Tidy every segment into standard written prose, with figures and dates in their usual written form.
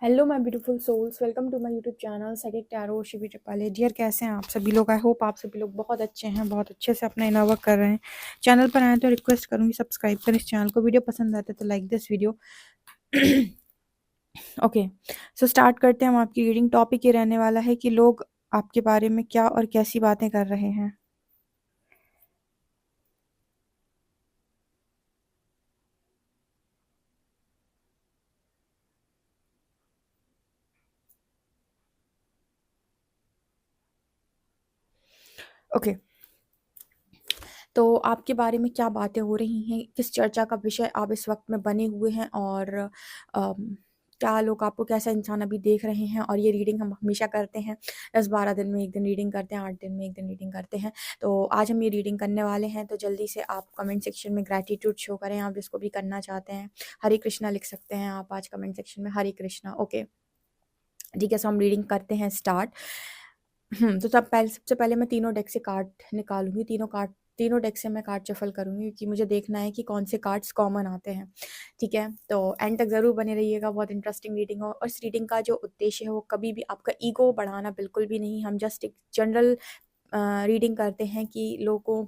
Hello my beautiful souls, welcome to my YouTube channel psychic tarot Shivi Tripale. Dear, कैसे हैं आप सभी लोग? आई होप आप सभी लोग बहुत अच्छे हैं, बहुत अच्छे से अपना इनर वर्क कर रहे हैं। चैनल पर आए तो रिक्वेस्ट करूंगी सब्सक्राइब करें इस चैनल को। वीडियो पसंद आते तो like this video. Okay, so start करते हैं हम आपकी रीडिंग। टॉपिक ये रहने वाला है कि लोग आपके बारे में क्या और कैसी बातें कर रहे हैं। ओके, तो आपके बारे में क्या बातें हो रही हैं, किस चर्चा का विषय आप इस वक्त में बने हुए हैं, और क्या लोग आपको कैसा इंसान अभी देख रहे हैं। और ये रीडिंग हम हमेशा करते हैं, 10-12 दिन में एक दिन रीडिंग करते हैं, 8 दिन में एक दिन रीडिंग करते हैं। तो आज हम ये रीडिंग करने वाले हैं, तो जल्दी से आप कमेंट सेक्शन में ग्रैटिट्यूड शो करें, आप जिसको भी करना चाहते हैं। हरे कृष्णा लिख सकते हैं आप आज कमेंट सेक्शन में, हरे कृष्णा। ओके, ठीक है, सो हम रीडिंग करते हैं स्टार्ट। तो सबसे पहले मैं तीनों डेक से कार्ड निकालूंगी। तीनों डेक से मैं कार्ड शफल करूंगी, क्योंकि मुझे देखना है कि कौन से कार्ड्स कॉमन आते हैं। ठीक है, तो एंड तक ज़रूर बने रहिएगा, बहुत इंटरेस्टिंग रीडिंग हो। और इस रीडिंग का जो उद्देश्य है वो कभी भी आपका ईगो बढ़ाना बिल्कुल भी नहीं। हम जस्ट एक जनरल रीडिंग करते हैं कि लोगों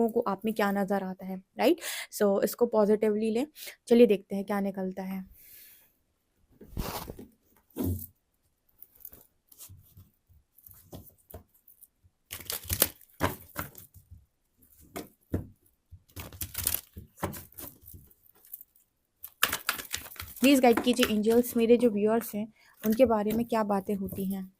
को आप में क्या नज़र आता है, राइट। सो इसको पॉजिटिवली लें। चलिए देखते हैं क्या निकलता है। प्लीज़ गाइड कीजिए एंजल्स, मेरे जो व्यूअर्स हैं उनके बारे में क्या बातें होती हैं।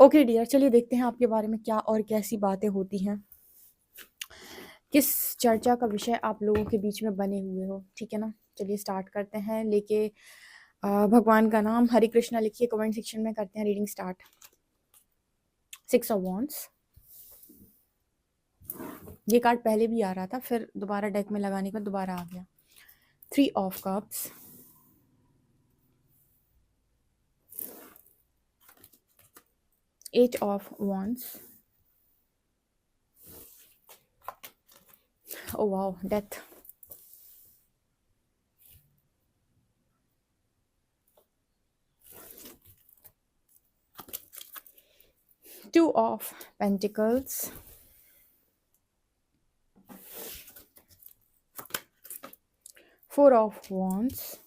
ओके डियर, चलिए देखते हैं आपके बारे में क्या और कैसी बातें होती हैं, किस चर्चा का विषय आप लोगों के बीच में बने हुए हो। ठीक है ना, चलिए स्टार्ट करते हैं। लेके भगवान का नाम हरे कृष्णा लिखिए कमेंट सेक्शन में, करते हैं रीडिंग स्टार्ट। 6 ऑफ वॉन्ड्स, ये कार्ड पहले भी आ रहा था, फिर दोबारा डेक में लगाने के बाद दोबारा आ गया। 3 of cups, 8 of wands, oh wow, death, 2 of pentacles, 4 of wands,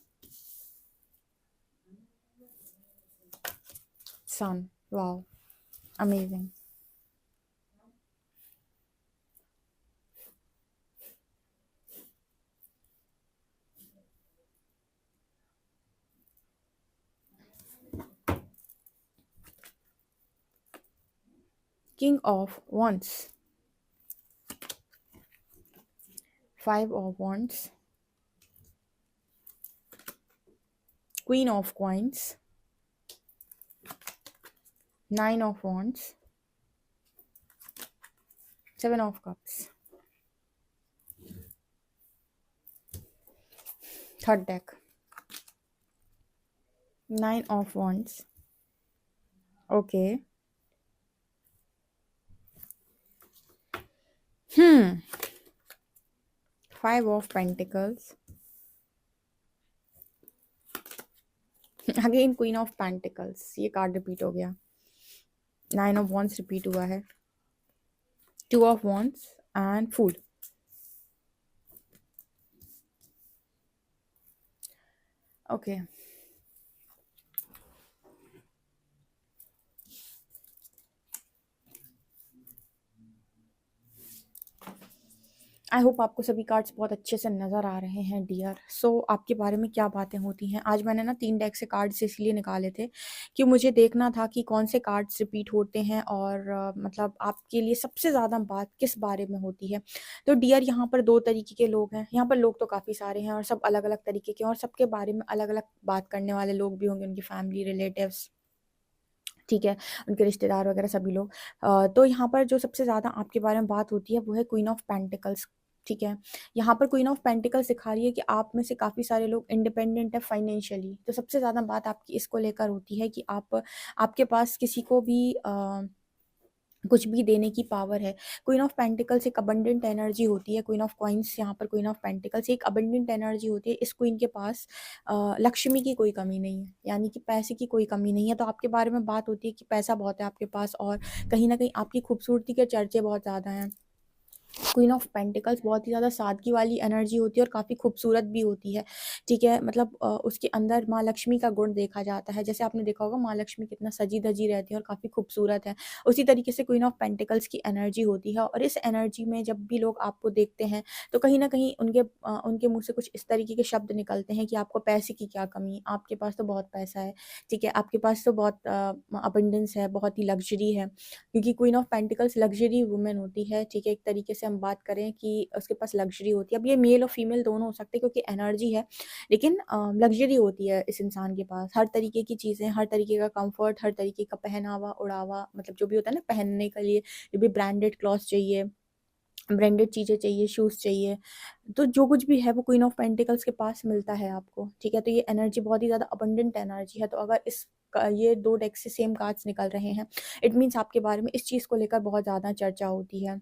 sun, wow, amazing. King of Wands, 5 of Wands, Queen of Coins, 9 of Wands, 7 of Cups. Third deck, 9 of Wands. Okay. 5 of Pentacles. Again Queen of Pentacles, ये card repeat हो गया। 9 of Wands repeat हुआ है। Two of Wands and Fool. Okay. I hope आपको सभी cards बहुत अच्छे से नज़र आ रहे हैं डियर। सो आपके बारे में क्या बातें होती हैं। आज मैंने ना 3 डेक से कार्ड्स इसलिए निकाले थे कि मुझे देखना था कि कौन से कार्ड्स रिपीट होते हैं और मतलब आपके लिए सबसे ज़्यादा बात किस बारे में होती है। तो डियर यहाँ पर 2 तरीके के लोग हैं। यहाँ पर लोग तो काफ़ी सारे हैं और सब अलग-अलग तरीके के हैं और सबके बारे में अलग-अलग बात करने वाले लोग भी होंगे, उनकी फैमिली, रिलेटिव्स, ठीक है, उनके रिश्तेदार वगैरह सभी लोग। तो यहाँ पर जो सबसे ज़्यादा आपके बारे में बात होती है वो है क्वीन ऑफ पेंटिकल्स, ठीक है। यहाँ पर क्वीन ऑफ पेंटिकल्स दिखा रही है कि आप में से काफ़ी सारे लोग इंडिपेंडेंट है फाइनेंशियली। तो सबसे ज़्यादा बात आपकी इसको लेकर होती है कि आप आपके पास किसी को भी कुछ भी देने की पावर है। क्वीन ऑफ पेंटिकल्स एक अबंडेंट एनर्जी होती है। क्वीन ऑफ कॉइन्स यहाँ पर क्वीन ऑफ पेंटिकल्स एक अबंडेंट एनर्जी होती है। इस क्वीन के पास लक्ष्मी की कोई कमी नहीं है, यानी कि पैसे की कोई कमी नहीं है। तो आपके बारे में बात होती है कि पैसा बहुत है आपके पास और कहीं न कहीं आपकी खूबसूरती के चर्चे बहुत ज़्यादा हैं। क्वीन ऑफ पेंटिकल्स बहुत ही ज़्यादा सादगी वाली एनर्जी होती है और काफ़ी खूबसूरत भी होती है, ठीक है। मतलब उसके अंदर माँ लक्ष्मी का गुण देखा जाता है। जैसे आपने देखा होगा माँ लक्ष्मी कितना सजी-धजी रहती है और काफ़ी खूबसूरत है। उसी तरीके से क्वीन ऑफ पेंटिकल्स की एनर्जी होती है और इस एनर्जी में जब भी लोग आपको देखते हैं तो कहीं न कहीं उनके मुँह से कुछ इस तरीके के शब्द निकलते हैं कि आपको पैसे की क्या कमी, आपके पास तो बहुत पैसा है, ठीक है। आपके पास तो बहुत अबंडेंस है, बहुत ही लग्ज़री है। क्योंकि queen of pentacles luxury woman होती है, ठीक है। एक तरीके से हम बात करें कि उसके पास लग्ज़री होती है। अब ये मेल और फीमेल दोनों हो सकते हैं क्योंकि एनर्जी है, लेकिन लग्ज़री होती है इस इंसान के पास। हर तरीके की चीज़ें, हर तरीके का कम्फ़र्ट, हर तरीके का पहनावा, ओढ़ावा, मतलब जो भी होता है ना पहनने के लिए, जो भी ब्रांडेड क्लॉथ्स चाहिए, ब्रांडेड चीज़ें चाहिए, शूज़ चाहिए, तो जो कुछ भी है वो क्वीन ऑफ पेंटिकल्स के पास मिलता है आपको, ठीक है। तो ये एनर्जी बहुत ही ज़्यादा अबंडेंट एनर्जी है। तो अगर ये 2 डेक से सेम कार्ड्स निकल रहे हैं, इट मीन्स आपके बारे में इस चीज़ को लेकर बहुत ज़्यादा चर्चा होती है।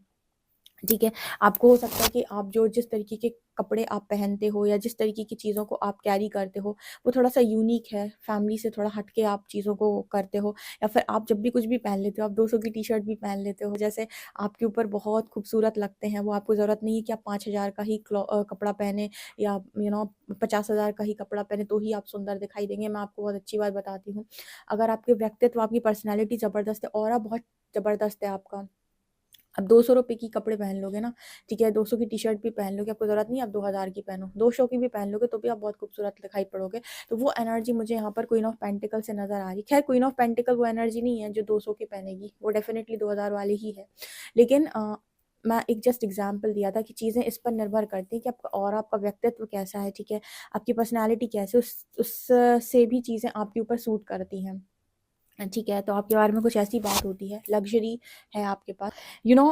ठीक है, आपको हो सकता है कि आप जो जिस तरीके के कपड़े आप पहनते हो या जिस तरीके की चीज़ों को आप कैरी करते हो, वो थोड़ा-सा यूनिक है, फैमिली से थोड़ा हट के आप चीज़ों को करते हो या फिर आप जब भी कुछ भी पहन लेते हो, आप 200 की टी-शर्ट भी पहन लेते हो, जैसे आपके ऊपर बहुत खूबसूरत लगते हैं वो, आपको ज़रूरत नहीं है कि आप 5000 का ही कपड़ा पहने या 50,000 का ही कपड़ा पहने तो ही आप सुंदर दिखाई देंगे। मैं आपको बहुत अच्छी बात बताती हूँ, अगर आपके व्यक्तित्व, आपकी पर्सनैलिटी ज़बरदस्त है, ऑरा बहुत ज़बरदस्त है आपका, अब 200 रुपए की कपड़े पहन लोगे ना, ठीक है, 200 की टी-शर्ट भी पहन लोगे, आपको ज़रूरत नहीं है आप 2000 की पहनो, 200 की भी पहन लोगे तो भी आप बहुत खूबसूरत दिखाई पड़ोगे। तो वो एनर्जी मुझे यहाँ पर क्वीन ऑफ पेंटिकल से नज़र आ रही है। ख़ैर क्वीन ऑफ पेंटिकल वो एनर्जी नहीं है जो 200 की पहनेगी, वो डेफ़िनिटली 2000 वाली ही है। लेकिन मैं एक जस्ट एग्ज़ाम्पल दिया था कि चीज़ें इस पर निर्भर करती हैं कि आपका और आपका व्यक्तित्व कैसा है, ठीक है? आपकी पर्सनैलिटी कैसी है, उससे भी चीज़ें आपके ऊपर सूट करती हैं। ठीक है, तो आपके बारे में कुछ ऐसी बात होती है, लग्ज़री है आपके पास। You know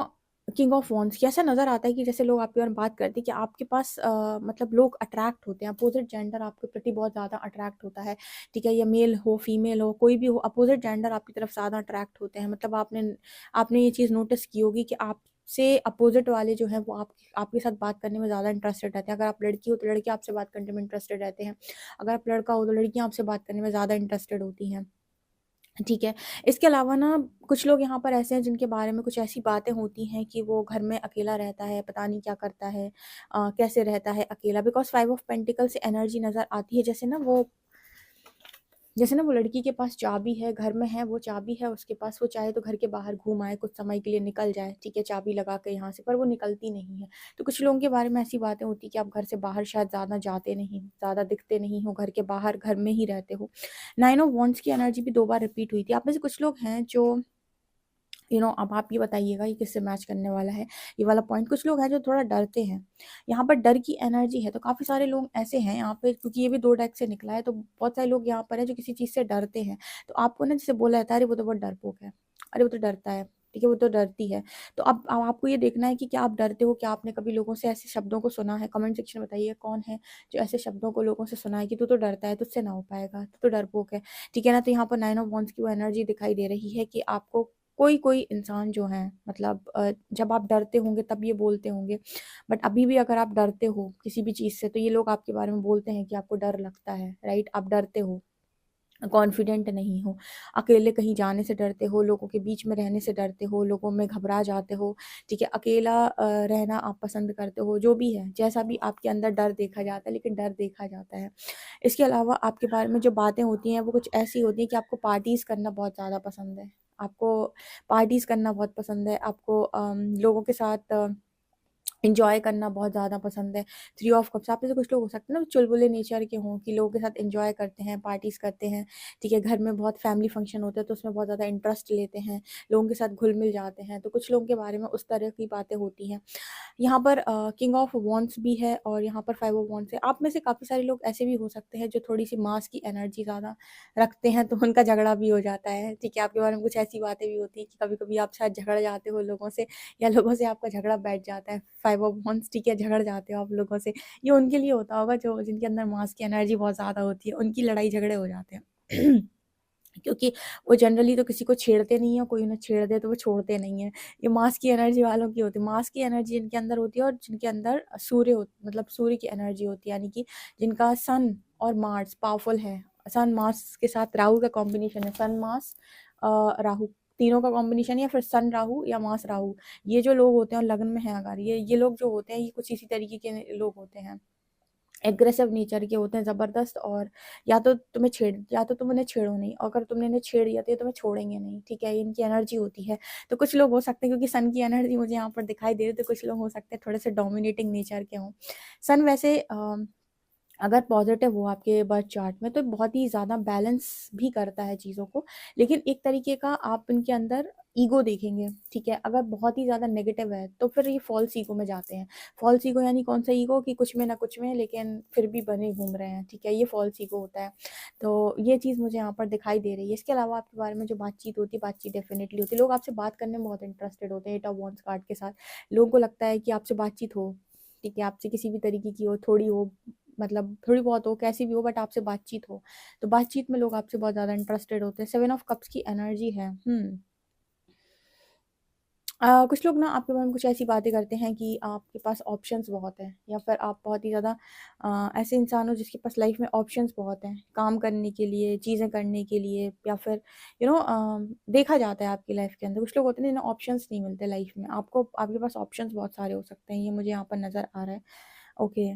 king of wands कि ऐसा नज़र आता है कि जैसे लोग आपके बारे में बात करते हैं कि आपके पास मतलब लोग अट्रैक्ट होते हैं, अपोज़िट जेंडर आपके प्रति बहुत ज़्यादा अट्रैक्ट होता है, ठीक है? या मेल हो, फीमेल हो, कोई भी हो, अपोज़िट जेंडर आपकी तरफ ज़्यादा अट्रैक्ट होते हैं। मतलब आपने आपने ये चीज़ नोटिस की होगी कि आपसे अपोज़िट वाले जो हैं वो आपके साथ बात करने में ज़्यादा इंटरेस्टेड रहते हैं। अगर आप लड़की हो तो लड़के आपसे बात करने में इंटरेस्टेड रहते हैं। अगर आप लड़का हो तो लड़कियाँ आपसे बात करने में ज़्यादा इंटरेस्टेड होती हैं। ठीक है। इसके अलावा ना कुछ लोग यहाँ पर ऐसे हैं जिनके बारे में कुछ ऐसी बातें होती हैं कि वो घर में अकेला रहता है, पता नहीं क्या करता है, कैसे रहता है अकेला, बिकॉज़ 5 ऑफ पेंटिकल से एनर्जी नज़र आती है जैसे ना वो लड़की के पास चाबी है, घर में है, वो चाबी है उसके पास, वो चाहे तो घर के बाहर घूम आए, कुछ समय के लिए निकल जाए, ठीक है, चाबी लगा के यहाँ से, पर वो निकलती नहीं है। तो कुछ लोगों के बारे में ऐसी बातें होती हैं कि आप घर से बाहर शायद ज़्यादा जाते नहीं, ज़्यादा दिखते नहीं हो, घर के बाहर घर में ही रहते हो। 9 ऑफ वांड्स की एनर्जी भी 2 बार रिपीट हुई थी। आप में से कुछ लोग हैं जो अब आप ये बताइएगा ये किससे मैच करने वाला है, ये वाला पॉइंट। कुछ लोग हैं जो थोड़ा डरते हैं, यहाँ पर डर की एनर्जी है, तो काफ़ी सारे लोग ऐसे हैं यहाँ पे, क्योंकि ये भी 2 डेक से निकला है, तो बहुत सारे लोग यहाँ पर हैं जो किसी चीज़ से डरते हैं। तो आपको ना जैसे बोला जाता है, अरे वो तो बहुत डरपोक है, अरे वो तो डरता है, ठीक है, वो तो डरती है। तो अब आपको ये देखना है कि क्या आप डरते हो? क्या आपने कभी लोगों से ऐसे शब्दों को सुना है? कमेंट सेक्शन में बताइए कौन है जो ऐसे शब्दों को लोगों से सुना है कि तू तो डरता है, तुझसे ना हो पाएगा, तू तो डरपोक है, ठीक है ना? तो यहाँ पर 9 ऑफ वांड्स की वो एनर्जी दिखाई दे रही है कि आपको कोई-कोई इंसान जो हैं, मतलब जब आप डरते होंगे तब ये बोलते होंगे, बट अभी भी अगर आप डरते हो किसी भी चीज़ से तो ये लोग आपके बारे में बोलते हैं कि आपको डर लगता है, राइट? आप डरते हो। कॉन्फिडेंट नहीं हो, अकेले कहीं जाने से डरते हो, लोगों के बीच में रहने से डरते हो, लोगों में घबरा जाते हो, ठीक है? अकेला रहना आप पसंद करते हो, जो भी है, जैसा भी आपके अंदर डर देखा जाता है, लेकिन डर देखा जाता है। इसके अलावा आपके बारे में जो बातें होती हैं, वो कुछ ऐसी होती हैं कि आपको पार्टीज़ करना बहुत ज़्यादा पसंद है। आपको पार्टीज़ करना बहुत पसंद है, आपको लोगों के साथ एन्जॉय करना बहुत ज़्यादा पसंद है। थ्री ऑफ कप्स आप में से कुछ लोग हो सकते हैं ना चुलबुले नेचर के हों कि लोगों के साथ एन्जॉय करते हैं, पार्टीज़ करते हैं, ठीक है? घर में बहुत फैमिली फंक्शन होते हैं तो उसमें बहुत ज़्यादा इंटरेस्ट लेते हैं, लोगों के साथ घुल-मिल जाते हैं। तो कुछ लोगों के बारे में उस तरह की बातें होती हैं। यहाँ पर किंग ऑफ वॉन्ड्स भी है और यहाँ पर फाइव ऑफ वॉन्ड्स है। आप में से काफ़ी सारे लोग ऐसे भी हो सकते हैं जो थोड़ी-सी मास की एनर्जी ज़्यादा रखते हैं, तो उनका झगड़ा भी हो जाता है, ठीक है? आपके बारे में कुछ ऐसी बातें भी होती हैं कि कभी-कभी आप शायद झगड़ जाते हो लोगों से या लोगों से आपका झगड़ा बैठ जाता है। फाइव ऑफ वॉन्ड्स, ठीक है, झगड़ जाते हो आप लोगों से। ये उनके लिए होता होगा जो जिनके अंदर मास की एनर्जी बहुत ज़्यादा होती है, उनकी लड़ाई झगड़े हो जाते हैं। क्योंकि वो जनरली तो किसी को छेड़ते नहीं हैं, कोई उन्हें छेड़ दे तो वो छोड़ते नहीं हैं। ये मास की एनर्जी वालों की होती है। मास की एनर्जी जिनके अंदर होती है और जिनके अंदर सूर्य हो मतलब सूर्य की एनर्जी होती है, यानी कि जिनका सन और मार्स पावरफुल है। सन मार्स के साथ राहु का कॉम्बिनेशन है। सन मार्स राहु तीनों का कॉम्बिनेशन या फिर सन राहु या मार्स राहु। ये जो लोग होते हैं और लग्न में हैं अगर ये लोग जो होते हैं ये कुछ इसी तरीके के लोग होते हैं। एग्रेसिव नेचर के होते हैं, ज़बरदस्त और या तो तुम उन्हें छेड़ो नहीं और अगर तुमने इन्हें छेड़ दिया तो ये तुम्हें छोड़ेंगे नहीं, ठीक है? ये इनकी एनर्जी होती है। तो कुछ लोग हो सकते हैं क्योंकि सन की एनर्जी मुझे यहाँ पर दिखाई दे रही है तो कुछ लोग हो सकते हैं थोड़े से डोमिनेटिंग नेचर के हों। सन वैसे अगर पॉजिटिव हो आपके बर्थ चार्ट में तो बहुत ही ज़्यादा बैलेंस भी करता है चीज़ों को, लेकिन एक तरीके का आप इनके अंदर ईगो देखेंगे, ठीक है? अगर बहुत ही ज़्यादा नेगेटिव है तो फिर ये फॉल्स ईगो में जाते हैं। फॉल्स ईगो यानी कौन-सा ईगो कि कुछ में ना कुछ में लेकिन फिर भी बने घूम रहे हैं, ठीक है? ये फॉल्स ईगो होता है। तो ये चीज़ मुझे यहाँ पर दिखाई दे रही है। इसके अलावा आपके बारे में जो बातचीत होती है, बातचीत डेफ़िनिटली होती है। लोग आपसे बात करने में बहुत इंटरेस्टेड होते हैं एट ऑफ वॉन्ड्स कार्ड के साथ। लोगों को लगता है कि आपसे बातचीत हो, ठीक है? आपसे किसी भी तरीके की हो, थोड़ी हो मतलब थोड़ी बहुत हो, कैसी भी हो बट आपसे बातचीत हो। तो बातचीत में लोग आपसे बहुत ज़्यादा इंटरेस्टेड होते हैं। सेवन ऑफ कप्स की एनर्जी है। कुछ लोग ना आपके बारे में कुछ ऐसी बातें करते हैं कि आपके पास ऑप्शंस बहुत हैं या फिर आप बहुत ही ज़्यादा ऐसे इंसान हो जिसके पास लाइफ में ऑप्शंस बहुत हैं, काम करने के लिए, चीज़ें करने के लिए या फिर देखा जाता है आपकी लाइफ के अंदर। कुछ लोग होते हैं जिन्हें ऑप्शंस नहीं मिलते लाइफ में। आपको आपके पास ऑप्शंस बहुत सारे हो सकते हैं, ये मुझे यहाँ पर नज़र आ रहा है। ओके।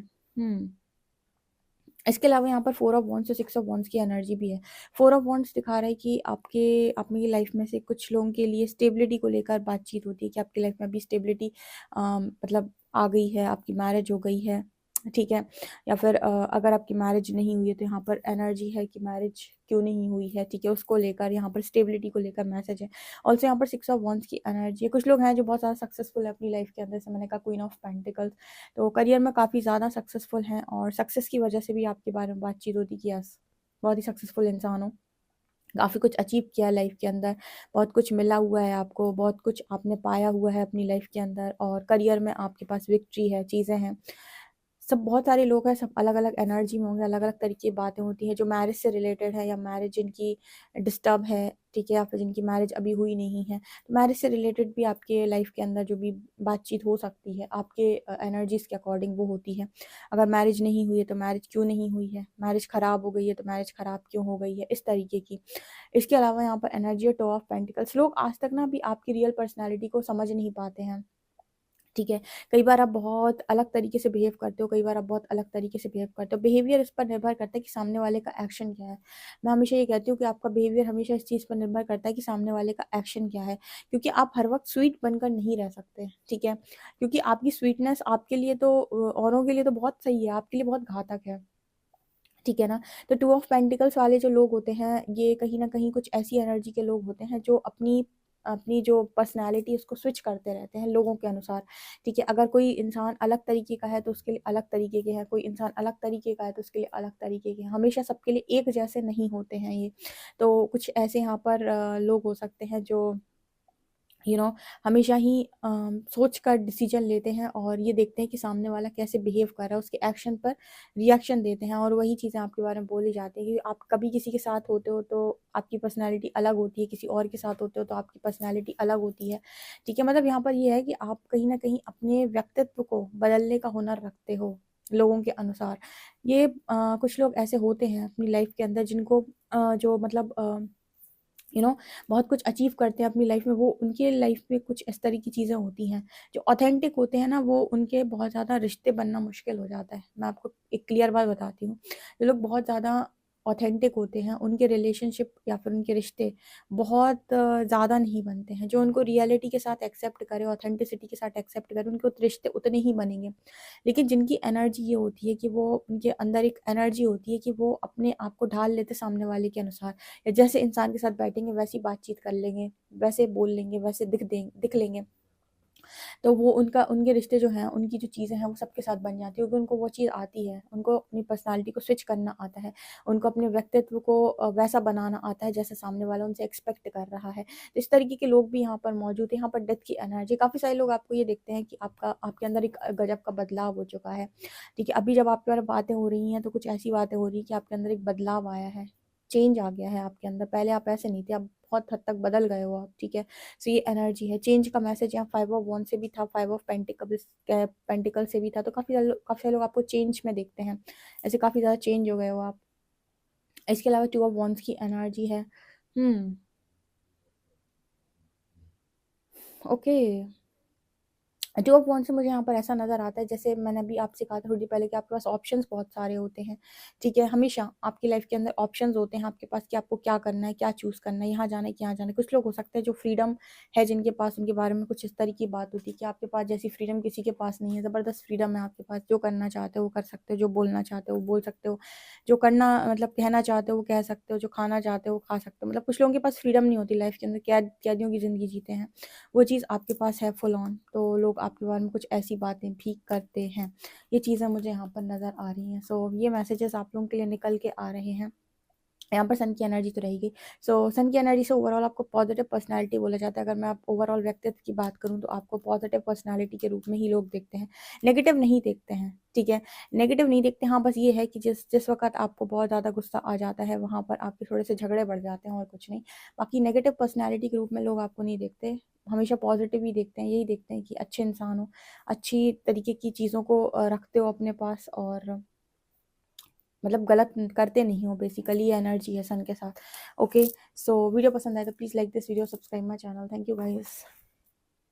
इसके अलावा यहाँ पर फोर ऑफ वॉन्ड्स और सिक्स ऑफ वॉन्ड्स की एनर्जी भी है। फोर ऑफ वॉन्ड्स दिखा रहा है कि आपकी लाइफ में से कुछ लोगों के लिए स्टेबिलिटी को लेकर बातचीत होती है कि आपकी लाइफ में अभी स्टेबिलिटी मतलब आ गई है, आपकी मैरिज हो गई है, ठीक है? या फिर अगर आपकी मैरिज नहीं हुई है तो यहाँ पर एनर्जी है कि मैरिज क्यों नहीं हुई है, ठीक है? उसको लेकर यहाँ पर स्टेबिलिटी को लेकर मैसेज है। ऑल्सो यहाँ पर सिक्स ऑफ वॉन्ड्स की एनर्जी है। कुछ लोग हैं जो बहुत ज़्यादा सक्सेसफुल है अपनी लाइफ के अंदर, जैसे मैंने कहा क्वीन ऑफ पेंटिकल्स, तो करियर में काफ़ी ज़्यादा सक्सेसफुल हैं और सक्सेस की वजह से भी आपके बारे में बातचीत होती कि यस बहुत ही सक्सेसफुल इंसान हो, काफ़ी कुछ अचीव किया है लाइफ के अंदर, बहुत कुछ मिला हुआ है आपको, बहुत कुछ आपने पाया हुआ है अपनी लाइफ के अंदर और करियर में आपके पास विक्ट्री है, चीज़ें हैं। सब बहुत सारे लोग हैं, सब अलग-अलग एनर्जी में होंगे, अलग-अलग तरीके की बातें होती हैं जो मैरिज से रिलेटेड है या मैरिज जिनकी डिस्टर्ब है, ठीक है? या फिर जिनकी मैरिज अभी हुई नहीं है। तो मैरिज से रिलेटेड भी आपके लाइफ के अंदर जो भी बातचीत हो सकती है, आपके एनर्जीज़ के अकॉर्डिंग वो होती है। अगर मैरिज नहीं हुई है तो मैरिज क्यों नहीं हुई है? मैरिज ख़राब हो गई है तो मैरिज ख़राब क्यों हो गई है? इस तरीके की। इसके अलावा यहाँ पर एनर्जी है टू ऑफ पेंटिकल्स। लोग आज तक ना भी आपकी रियल पर्सनैलिटी को समझ नहीं पाते हैं। ठीक है, कई बार आप बहुत अलग तरीके से बिहेव करते हो, कई बार आप बहुत अलग तरीके से बिहेव करते हो। बिहेवियर इस पर निर्भर करता है कि सामने वाले का एक्शन क्या है। मैं हमेशा ये कहती हूँ कि आपका बिहेवियर हमेशा इस चीज़ पर निर्भर करता है कि सामने वाले का एक्शन क्या है, क्योंकि आप हर वक़्त स्वीट बनकर नहीं रह सकते, ठीक है? क्योंकि आपकी स्वीटनेस आपके लिए तो औरों के लिए तो बहुत सही है, आपके लिए बहुत घातक है। ठीक है ना? तो टू ऑफ पेंटिकल्स वाले जो लोग होते हैं, ये कहीं न कहीं कुछ ऐसी एनर्जी के लोग होते हैं जो अपनी अपनी जो पर्सनैलिटी है उसको स्विच करते रहते हैं लोगों के अनुसार, ठीक है? अगर कोई इंसान अलग तरीके का है तो उसके लिए अलग तरीके के हैं, कोई इंसान अलग तरीके का है तो उसके लिए अलग तरीके के हैं। हमेशा सबके लिए एक जैसे नहीं होते हैं ये। तो कुछ ऐसे यहाँ पर लोग हो सकते हैं जो यू नो हमेशा ही सोच कर डिसीजन लेते हैं और ये देखते हैं कि सामने वाला कैसे बिहेव कर रहा है, उसके एक्शन पर रिएक्शन देते हैं और वही चीज़ें आपके बारे में बोली जाती हैं कि आप कभी किसी के साथ होते हो तो आपकी पर्सनैलिटी अलग होती है, किसी और के साथ होते हो तो आपकी पर्सनैलिटी अलग होती है, ठीक है? मतलब यहाँ पर ये है कि आप कहीं न कहीं अपने व्यक्तित्व को बदलने का हुनर रखते हो, लोगों के अनुसार। ये कुछ लोग ऐसे होते हैं अपनी लाइफ के अंदर जिनको जो मतलब बहुत कुछ अचीव करते हैं अपनी लाइफ में, वो उनके लाइफ में कुछ इस तरह की चीज़ें होती हैं जो ऑथेंटिक होते हैं ना, वो उनके बहुत ज़्यादा रिश्ते बनना मुश्किल हो जाता है। मैं आपको एक क्लियर बात बताती हूँ, जो लोग बहुत ज़्यादा ऑथेंटिक होते हैं उनके रिलेशनशिप या फिर उनके रिश्ते बहुत ज़्यादा नहीं बनते हैं। जो उनको रियलिटी के साथ एक्सेप्ट करे, ऑथेंटिसिटी के साथ एक्सेप्ट करे, उनके रिश्ते उतने ही बनेंगे। लेकिन जिनकी एनर्जी ये होती है कि वो, उनके अंदर एक एनर्जी होती है कि वो अपने आप को ढाल लेते सामने वाले के अनुसार, या जैसे इंसान के साथ बैठेंगे वैसी बातचीत कर लेंगे, वैसे बोल लेंगे, वैसे दिख लेंगे, तो वो उनका, उनके रिश्ते जो हैं, उनकी जो चीज़ें हैं वो सबके साथ बन जाती है, क्योंकि उनको वो चीज़ आती है, उनको अपनी पर्सनालिटी को स्विच करना आता है, उनको अपने व्यक्तित्व को वैसा बनाना आता है जैसे सामने वाला उनसे एक्सपेक्ट कर रहा है। तो इस तरीके के लोग भी यहाँ पर मौजूद हैं। यहाँ पर डेथ की एनर्जी, काफ़ी सारे लोग आपको ये देखते हैं कि आपके अंदर एक गजब का बदलाव हो चुका है। ठीक है, अभी जब आपके बारे में बातें हो रही हैं तो कुछ ऐसी बातें हो रही हैं कि आपके अंदर एक बदलाव आया है, चेंज आ गया है आपके अंदर। पहले आप ऐसे नहीं थे, आप बहुत हद तक बदल गए हो आप। ठीक है, सो ये एनर्जी है, चेंज का मैसेज यहाँ 5 ऑफ वॉन्ड से भी था, 5 ऑफ पेंटिकल से भी था। तो काफ़ी सारे लोग आपको चेंज में देखते हैं, ऐसे काफ़ी ज़्यादा चेंज हो गए हो आप। इसके अलावा 2 ऑफ वॉन्ड्स की एनर्जी है। ओके, 2 ऑफ वॉन्ड्स से मुझे यहाँ पर ऐसा नज़र आता है, जैसे मैंने अभी आपसे कहा था थोड़ी देर पहले, कि आपके पास ऑप्शंस बहुत सारे होते हैं। ठीक है, हमेशा आपकी लाइफ के अंदर ऑप्शंस होते हैं आपके पास कि आपको क्या करना है, क्या चूज़ करना है, यहाँ जाना है कि यहाँ जाना है। कुछ लोग हो सकते हैं जो फ्रीडम है जिनके पास, उनके बारे में कुछ इस तरह की बात होती है कि आपके पास जैसी फ्रीडम किसी के पास नहीं है। ज़बरदस्त फ्रीडम है आपके पास, जो करना चाहते हो वो कर सकते हो, जो बोलना चाहते हो वो बोल सकते हो, जो करना मतलब कहना चाहते हो वो कह सकते हो, जो खाना चाहते हो वो खा सकते हो। मतलब कुछ लोगों के पास फ्रीडम नहीं होती लाइफ के अंदर, कैदियों की ज़िंदगी जीते हैं। वो चीज़ आपके पास है फुल ऑन, तो लोग आपके बारे में कुछ ऐसी बातें भी करते हैं। ये चीज़ें मुझे यहाँ पर नज़र आ रही हैं। सो ये मैसेजेस आप लोगों के लिए निकल के आ रहे हैं। यहाँ पर सन की एनर्जी तो रहेगी। सो सन की एनर्जी से ओवरऑल आपको पॉजिटिव पर्सनैलिटी बोला जाता है। अगर मैं आप ओवरऑल व्यक्तित्व की बात करूँ तो आपको पॉजिटिव पर्सनैलिटी के रूप में ही लोग देखते हैं, नेगेटिव नहीं देखते हैं। ठीक है, नेगेटिव नहीं देखते। हाँ, बस ये है कि जिस जिस वक़्त आपको बहुत ज़्यादा गुस्सा आ जाता है, वहाँ पर आपके थोड़े से झगड़े बढ़ जाते हैं और कुछ नहीं। बाकी नेगेटिव पर्सनैलिटी के रूप में लोग आपको नहीं देखते, हमेशा पॉजिटिव ही देखते हैं। यही देखते हैं कि अच्छे इंसान हो, अच्छी तरीके की चीज़ों को रखते हो अपने पास, और मतलब गलत करते नहीं हो। बेसिकली ये एनर्जी है सन के साथ। ओके, सो वीडियो पसंद आए तो please like this video, subscribe my channel. Thank you guys.